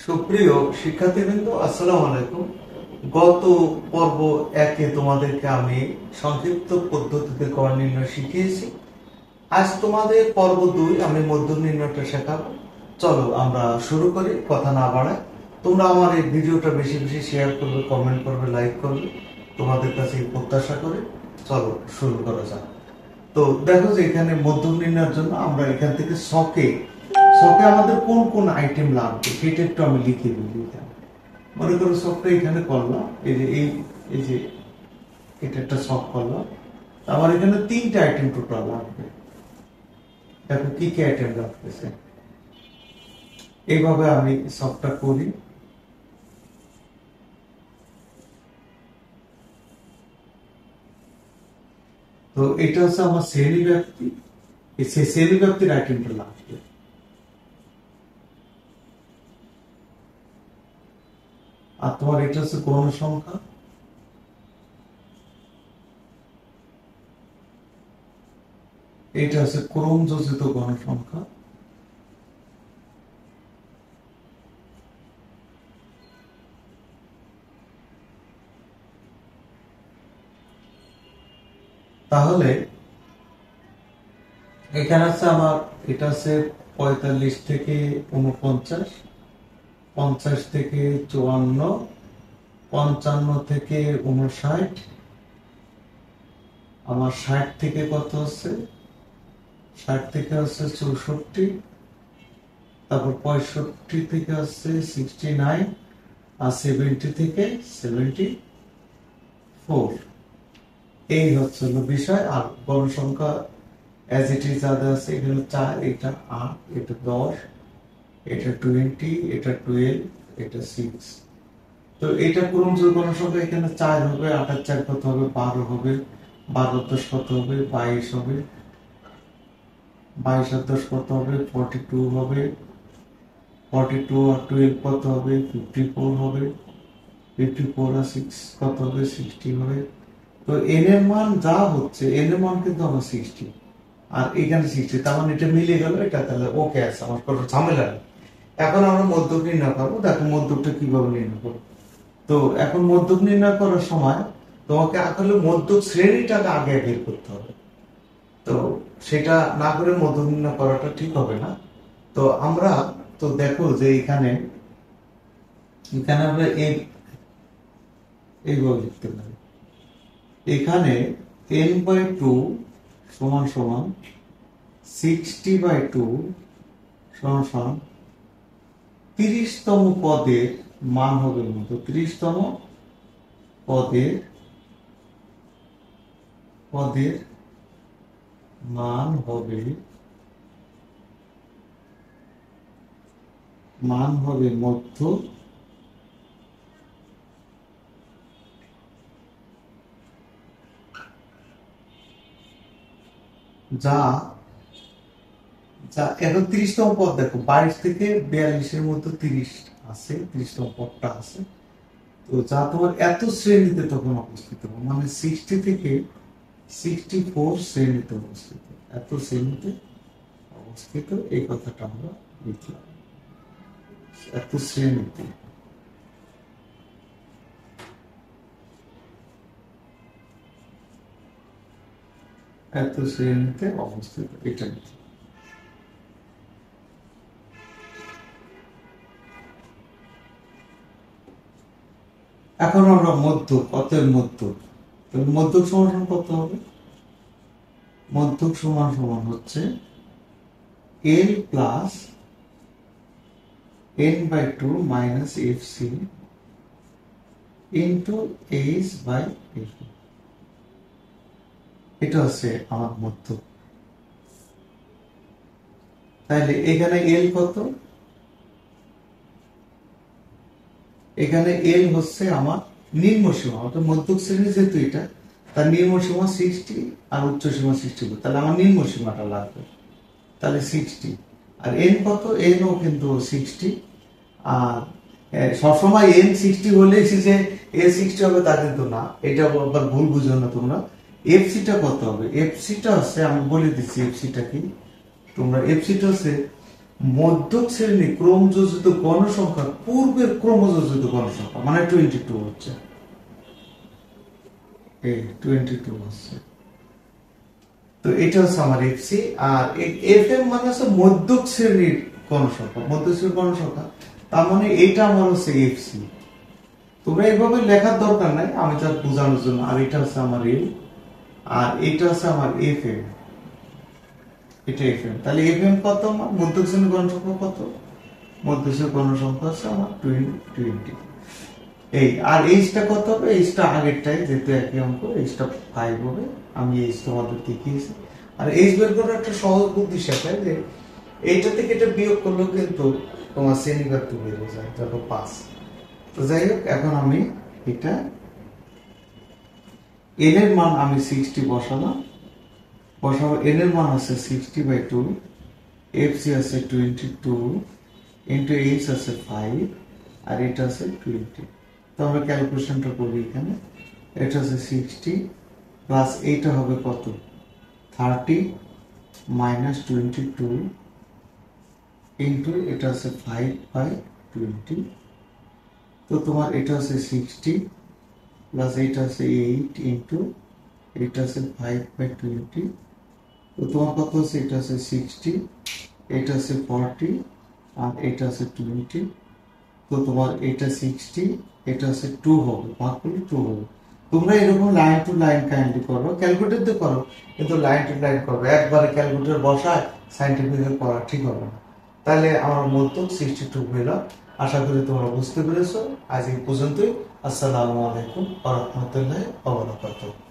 সুপ্রিয় শিক্ষার্থীবৃন্দ, আসসালামু আলাইকুম। গত পর্ব একে তোমাদেরকে আমি সংক্ষিপ্ত পদ্ধতিতে গড় নির্ণয় শিখিয়েছি। আজ তোমাদের পর্ব 2 আমি মধ্য নির্ণয়টা শেখাবো। চলো আমরা শুরু করি, কথা না বাড়ায়। তোমরা আমার এই ভিডিওটা বেশি বেশি শেয়ার করবে, কমেন্ট করবে, লাইক করবে, তোমাদের কাছে প্রত্যাশা করে। চলো শুরু করা যাক। তো দেখো যে এখানে মধ্য নির্ণয়ের জন্য আমরা এখান থেকে শকে আমাদের কোন কোন আইটেম লাগবে সেটা একটু আমি লিখে দিই। মনে করো শকটা এখানে করলাম, এই যে এটা একটা শক করলাম, আমার এখানে 3টে আইটেম টোটাল লাগবে। দেখো কি কি আইটেম লাগতেছে, এইভাবে আমি শকটা করি। তো এটা হচ্ছে আমার শ্রেণী ব্যক্তি, সেই শ্রেণী ব্যক্তির আইটেমটা লাগবে। আর তোমার এটা হচ্ছে গণসংখ্যা, এটা হচ্ছে ক্রম যোজিত গণসংখ্যা, তাহলে এখানে আছে আমার এটা আছে 45 থেকে 49, 50 থেকে 54, 55 থেকে 59, আমার 60 থেকে কত হচ্ছে, 60 থেকে হচ্ছে 64, তারপর 65 থেকে হচ্ছে 69, আর 70 থেকে 74। এই হচ্ছে বিষয়। আর গণসংখ্যা as it is আছে, এখানে 4, এটা 8, এটা 10, এটা 20, এটা 12, এটা 6। তো এটা ক্রমযোগ গণসংখ্যা, এখানে 4 হবে, 8 আর 4 কত হবে, 12 হবে, 12 10 কত হবে, 22 হবে, 22 আর 10 কত হবে, 42 হবে, 42 আর 12 কত হবে, 54 হবে, 54 আর 6 কত হবে, 60 হবে। তো n এর মান যা হচ্ছে, n এর মান কিন্তু আমার 60 আর এখানে 60, তার মানে এটা মিলে গেল, এটা তাহলে ওকে আছে, আমার কোনো ঝামেলা নেই। এখন আমরা মধ্যক নির্ণয় করবো। দেখো মধ্যকটা কিভাবে নির্ণয় করবো। তো এখন মধ্যক নির্ণয় করার সময় তোমাকে আসলে মধ্যক শ্রেণীটাকে আগে বের করতে হবে। তো সেটা না করে মধ্যক নির্ণয় করাটা ঠিক হবে না। তো আমরা তো দেখো যে এখানে আমরা এইভাবে লিখতে পারি। এখানে n/2 সমান সমান 60/2 সমান সমান 30তম পদের মান হবে, 30তম পদের মান হবে মধ্য, যা এখন 30তম পদ দেখো, 22 থেকে 42 মধ্যে 30 আছে, 30তম পদটা আছে। তো যা তোমার এত শ্রেণীতে তখন অবস্থিত, মানে 60 থেকে 64 শ্রেণীতে অবস্থিত, এত শ্রেণীতে অবস্থিত, এই কথাটা আমরা লিখলাম, এত শ্রেণীতে। এত শ্রেণীতে অবস্থিত, এটা লিখলাম। এখন আমরা মধ্যক, অতএব মধ্যক, মধ্যক সমান কত হবে, মধ্যক সমান সমান হচ্ছে L plus n/2 minus fc into h/f। এটা হচ্ছে আমার মধ্যক। তাহলে এখানে L কত, এখানে L হচ্ছে আমার নিম্ন সীমা, অর্থাৎ মধ্যক শ্রেণী যেহেতু এটা, তার নিম্ন সীমা 60 আর উচ্চ সীমা 60, তাহলে আমার নিম্ন সীমাটা লাগবে, তাহলে 60। আর n কত, n ও কিন্তু 60। আর সবসময় n 60 হলে যে a 60 হবে তা কিন্তু না, এটা আবার ভুল বুঝো না তোমরা। fc টা কত হবে, fc টা হচ্ছে, আমি বলে দিচ্ছি fc টা কি। তোমরা fc টা হচ্ছে মধ্যক শ্রেণী ক্রমযোজিত গণসংখ্যা পূর্বের ক্রমযোজিত গণসংখ্যা মানে 22 হচ্ছে, এই 22 হচ্ছে। তো এটা হচ্ছে আমার এফসি। আর এফএম মানে হচ্ছে মধ্যক শ্রেণীর গণসংখ্যা, মধ্যক শ্রেণীর গণসংখ্যা, তার মানে এটা আমার হচ্ছে এফসি। তোমরা এইভাবে লেখার দরকার নাই, আমি তার বোঝানোর জন্য। আর এটা হচ্ছে আমার এ, আর এটা হচ্ছে আমার এফএম, এটা এফএম। তাহলে এফএম কত আমার, মধ্যক শ্রেণীর গণসংখ্যা কত, মধ্যক শ্রেণীর গণসংখ্যা হচ্ছে আমার 20। এই আর এইচটা কত হবে, এইচটা আগেরটাই যেহেতু একই অঙ্ক, এইচটা 5 হবে। আমি এইচ তোমাদের দেখিয়েছি। আর এইচ বের করার একটা সহজ বুদ্ধি শেখায় যে এইটা থেকে এটা বিয়োগ করলেও কিন্তু তোমার শ্রেণীঘাত বেড়ে যায়, দেখো 5। তো যাই হোক, এখন আমি এটা এন এর মান আমি 60 বসাবো। এন এর মান আছে 60/2, এফসি আছে 22 ইন্টু এইচ আছে 5, আর এটা আছে 20। তো আমরা ক্যালকুলেশনটা করি এখানে। এটা আছে 60 প্লাস এইটা হবে কত, 30 মাইনাস 22 ইন্টু এটা আছে 5/20। তো তোমার এটা আছে 60 প্লাস এইটা আছে 8 ইন্টু এটা আছে 5/20। তো তোমার কত আছে, এটা আছে 60, এটা আছে 40, আর এটা আছে 20। তো তোমার এটা 60, এটা আছে 2 হবে, ভাগ করলে 2 হবে। তোমরা এরকম লাইন টু লাইন কাইন্ডলি করো, ক্যালকুলেটর দিয়ে করো, কিন্তু লাইন টু লাইন করবে। একবারে ক্যালকুলেটর বসায় সাইন্টিফিক করা ঠিক হবে না। তাহলে আমার মধ্যক 62 হইল। আশা করি তোমরা বুঝতে পেরেছো। আজ এই পর্যন্তই। আসসালামু আলাইকুম ওয়া রাহমাতুল্লাহি ওয়া বারাকাতুহু।